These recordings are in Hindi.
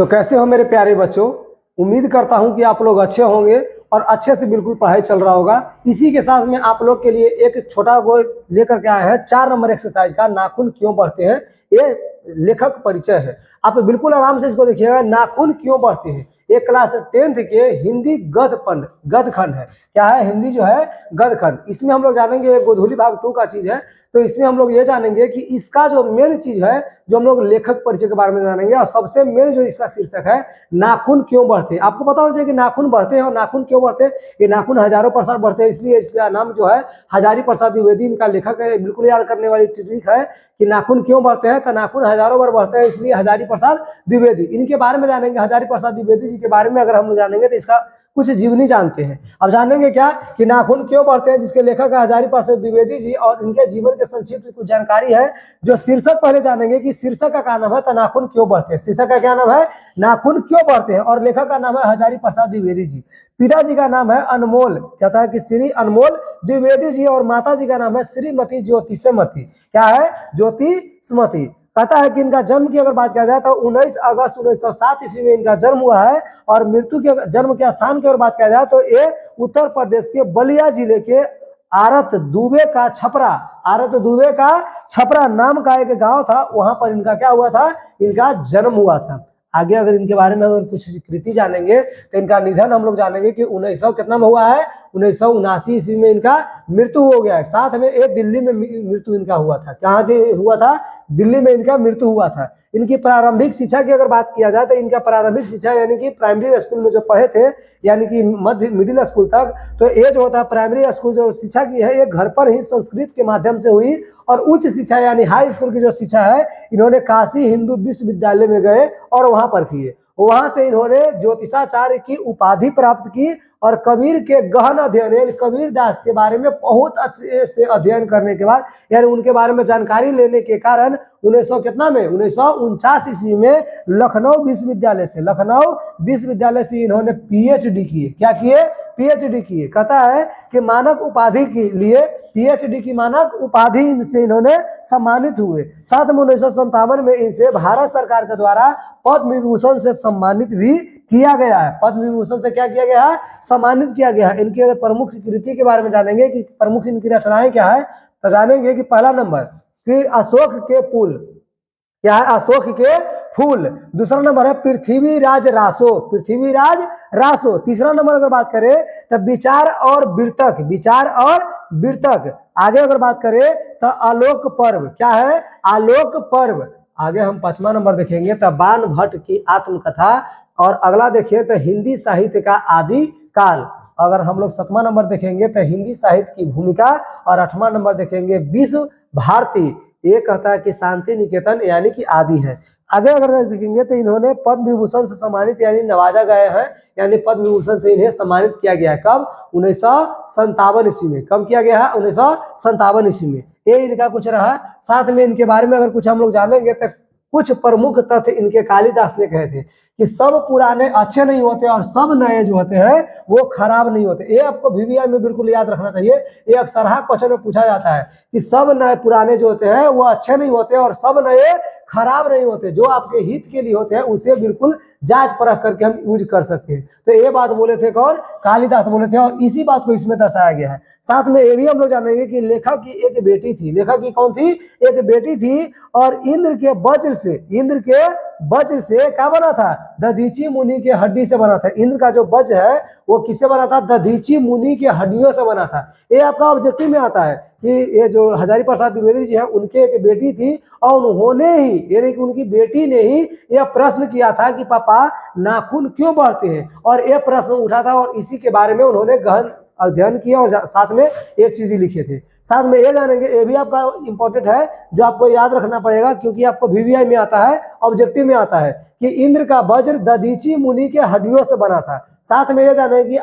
तो कैसे हो मेरे प्यारे बच्चों। उम्मीद करता हूं कि आप लोग अच्छे होंगे और अच्छे से बिल्कुल पढ़ाई चल रहा होगा। इसी के साथ में आप लोग के लिए एक छोटा गोल लेकर के आए हैं 4 नंबर एक्सरसाइज का, नाखून क्यों बढ़ते हैं। ये लेखक परिचय है, आप बिल्कुल आराम से इसको देखिएगा। नाखून क्यों बढ़ते हैं, ये क्लास 10th के हिंदी गद्यखंड है। क्या है, हिंदी जो है गद्यखंड। इसमें हम लोग जानेंगे गोधूली भाग 2 का चीज है। तो इसमें हम लोग ये जानेंगे कि इसका जो मेन चीज है, जो हम लोग लेखक परिचय के बारे में जानेंगे, और सबसे मेन जो इसका शीर्षक है नाखून क्यों बढ़ते हैं। आपको पता होना चाहिए कि नाखून बढ़ते हैं, और नाखून क्यों बढ़ते हैं। ये नाखून हजारों % बढ़ते हैं, इसलिए इसका नाम जो है हजारी प्रसाद द्विवेदी इनका लेखक है। बिल्कुल याद करने वाली ट्रिक है कि नाखून क्यों बढ़ते हैं, तो नाखून हजारों बार बढ़ते हैं, इसलिए हजारी प्रसाद द्विवेदी। इनके बारे में जानेंगे, हजारी प्रसाद द्विवेदी जी के बारे में अगर हम लोग जानेंगे तो इसका कुछ जीवनी जानते हैं। अब जानेंगे क्या कि नाखून क्यों बढ़ते हैं, जिसके लेखक है हजारी प्रसाद द्विवेदी जी, और इनके जीवन के संक्षिप्त कुछ जानकारी है। जो शीर्षक पहले जानेंगे कि शीर्षक का क्या नाम है, तो नाखून क्यों बढ़ते हैं। शीर्षक का क्या नाम है, नाखून क्यों बढ़ते हैं, और लेखक का नाम है हजारी प्रसाद द्विवेदी जी। पिताजी का नाम है अनमोल, कहता है कि श्री अनमोल द्विवेदी जी, और माता जी का नाम है श्रीमती ज्योतिषमती। क्या है, ज्योतिषमती। कहता है कि इनका जन्म की अगर बात किया जाए तो 19 अगस्त 1907 ईस्वी में इनका जन्म हुआ है। और मृत्यु के जन्म के स्थान की अगर बात किया जाए तो ये उत्तर प्रदेश के बलिया जिले के आरत दुबे का छपरा नाम का एक गांव था, वहां पर इनका क्या हुआ था, इनका जन्म हुआ था। आगे अगर इनके बारे में अगर कुछ कृति जानेंगे तो इनका निधन हम लोग जानेंगे कि 1900 कितना में हुआ है, 1979 ईस्वी में इनका मृत्यु हो गया है। साथ में एक दिल्ली में मृत्यु इनका हुआ था। कहाँ हुआ था, दिल्ली में इनका मृत्यु हुआ था। इनकी प्रारंभिक शिक्षा की अगर बात किया जाए तो इनका प्रारंभिक शिक्षा यानी कि प्राइमरी स्कूल में जो पढ़े थे, यानी कि मध्य मिडिल स्कूल तक, तो ये जो होता है प्राइमरी स्कूल जो शिक्षा की है, ये घर पर ही संस्कृत के माध्यम से हुई। और उच्च शिक्षा यानी हाई स्कूल की जो शिक्षा है, इन्होंने काशी हिंदू विश्वविद्यालय में गए और वहां पर किए। वहां से इन्होंने ज्योतिषाचार्य की उपाधि प्राप्त की, और कबीर के गहन अध्ययन यानी कबीर दास के बारे में बहुत अच्छे से अध्ययन करने के बाद, यानी उनके बारे में जानकारी लेने के कारण 1949 ईस्वी में लखनऊ विश्वविद्यालय से इन्होंने PhD किए। क्या किए, PhD किए। कहता है कि मानक उपाधि के लिए PhD की मानक उपाधि से इन्होंने सम्मानित हुए। साथ में 1957 में इनसे भारत सरकार के द्वारा पद्म विभूषण से सम्मानित भी किया गया है। पद्म विभूषण से क्या किया गया है, सम्मानित किया गया है। इनके प्रमुख कृति के बारे में जानेंगे कि प्रमुख इनकी रचनाएं क्या है, तो जानेंगे कि पहला नंबर कि अशोक के फूल। क्या है, अशोक के फूल। दूसरा नंबर है पृथ्वीराज रासो। तीसरा नंबर अगर बात करें तो विचार और विर्तक। आगे अगर बात करें तो आलोक पर्व। क्या है, आलोक पर्व। आगे हम 5वां नंबर देखेंगे तो बाण भट्ट की आत्मकथा। और अगला देखिए तो हिंदी साहित्य का आदि काल। अगर हम लोग 7वां नंबर देखेंगे तो हिंदी साहित्य की भूमिका। और 8वां नंबर देखेंगे विश्व भारती। ये कहता है कि शांति निकेतन यानी कि आदि है। आगे अगर देखेंगे तो इन्होंने पद्म विभूषण से सम्मानित यानी नवाजा गए हैं, यानी पद्म विभूषण से इन्हें सम्मानित किया गया है। कब, 1957 ईस्वी में। कब किया गया है, 1957 ईस्वी में। ये इनका कुछ रहा। साथ में इनके बारे में अगर कुछ हम लोग जानेंगे तो कुछ प्रमुख तथ्य इनके कालिदास ने कहे थे कि सब पुराने अच्छे नहीं होते और सब नए जो होते हैं वो खराब नहीं होते। ये आपको VVI में बिल्कुल याद रखना चाहिए। ये अक्सर क्वेश्चन में पूछा जाता है कि सब नए पुराने जो होते हैं वो अच्छे नहीं होते और सब नए खराब नहीं होते। जो आपके हित के लिए होते हैं उसे बिल्कुल जांच परख करके हम यूज कर सकते हैं। तो ये बात बोले थे कौन, कालिदास बोले थे, और इसी बात को इसमें दर्शाया गया है। साथ में ये भी हम लोग जानेंगे कि लेखक की एक बेटी थी। लेखक की कौन थी, एक बेटी थी। और इंद्र के वज्र से क्या बना था, दधीची मुनि के हड्डी से बना था। इंद्र का जो वज्र है वो किससे बना था, दधीची मुनि के हड्डियों से बना था। ये आपका ऑब्जेक्टिव में आता है कि ये जो हजारी प्रसाद द्विवेदी जी है, उनके एक बेटी थी, और उन्होंने ही यानी कि उनकी बेटी ने ही यह प्रश्न किया था कि पापा नाखून क्यों बढ़ते हैं। और यह प्रश्न उठा था और इसी के बारे में उन्होंने गहन अध्ययन किया और साथ में ये चीजें लिखे थे। साथ में ये जानेंगे, ये भी आपका इंपॉर्टेंट है जो आपको याद रखना पड़ेगा, क्योंकि आपको VVI में आता है, ऑब्जेक्टिव में आता है कि इंद्र का वज्र दधीची मुनि के हड्डियों से बना था। साथ में ये जानेंगे कि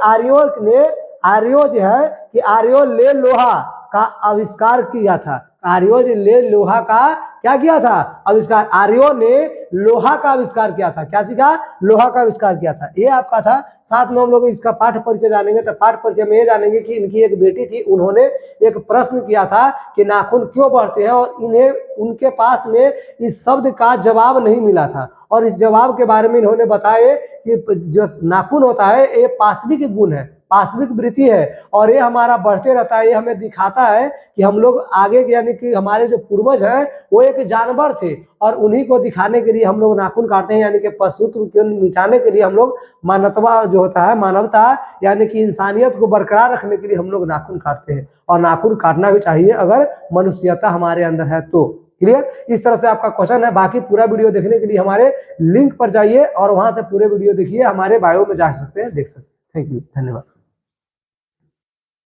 आर्यो जो है कि आर्यो ने लोहा का आविष्कार किया था। आर्यों ने लोहा का क्या किया था? आविष्कार। आर्यों ने लोहा का आविष्कार किया था। क्या चीज का? लोहा का आविष्कार किया था। ये आपका था। साथ में हम लोग इसका पाठ परिचय जानेंगे। तो पाठ परिचय में ये जानेंगे कि इनकी एक बेटी थी, उन्होंने एक प्रश्न किया था कि नाखून क्यों बढ़ते हैं, और इन्हें उनके पास में इस शब्द का जवाब नहीं मिला था, और इस जवाब के बारे में इन्होंने बताए कि जो नाखून होता है ये पाशविक गुण है, पाशविक वृत्ति है, और ये हमारा बढ़ते रहता है। ये हमें दिखाता है कि हम लोग आगे, यानी कि हमारे जो पूर्वज हैं वो एक जानवर थे, और उन्हीं को दिखाने के लिए हम लोग नाखून काटते हैं, यानी कि पशुत्व को मिटाने के लिए हम लोग मानवता जो होता है, मानवता यानी कि इंसानियत को बरकरार रखने के लिए हम लोग नाखून काटते हैं, और नाखून काटना भी चाहिए अगर मनुष्यता हमारे अंदर है तो। क्लियर? इस तरह से आपका क्वेश्चन है। बाकी पूरा वीडियो देखने के लिए हमारे लिंक पर जाइए और वहां से पूरे वीडियो देखिए, हमारे बायो में जा सकते हैं, देख सकते हैं। थैंक यू, धन्यवाद।